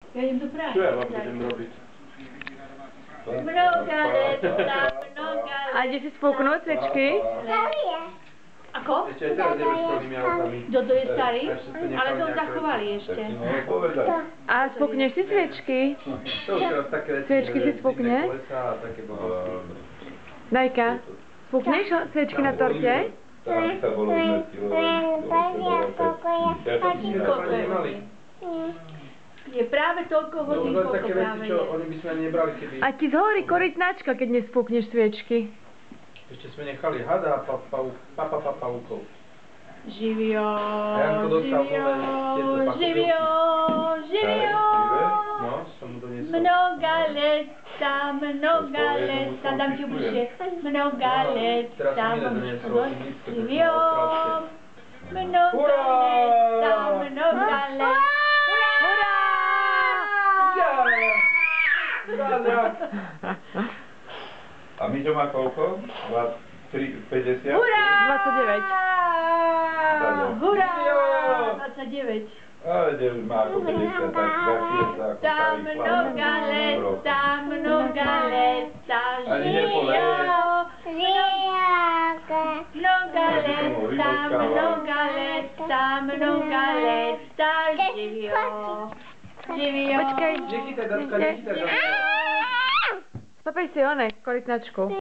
Ja idem do práce. Čo ja vám budem robiť? Mnoga leta, mnoga leta. A ide si spolknúť svečky? Ako? Ešte aj teraz ideme s celými autami. Dodo je starý, A ešte sme ale nechali to nejaké zachovali veci. ešte. A spolkneš si svečky? To už teraz také veci, Svečky si spolkne? kolesa a také blbosti. Dajka, spolkneš svečky na torte? Ja to by sme to nemali. Je práve toľko No hodín, už len koľko také veci, práve čo je. oni by sme ani nebrali, keby... A ti zhorí korytnačka, keď nespolkneš svečky. Ešte sme nechali hada a pavúkov. Živio, A Janko dostal nové tieto pakovky. živio, živio. No, som mu doniesol. Mnoga leta, dám ti bližšie. Mnoga leta, Teraz som iné doniesol, indické, živio. Mnoga Hurá! leta, mnoga leta. Hurá! A Miťo má koľko? 50? Hurá! 29. Hurá! 29. Ale kde už má ako 50, tak za chvíľu sa ako Tam starý mnoga leta, mnoga leta, Ani živio. nepoleje. Mnoga leta, živio. Živio. Počkaj. Nechytaj, Dačka, nechytaj, Dačka. Zapej si one, korytnačku.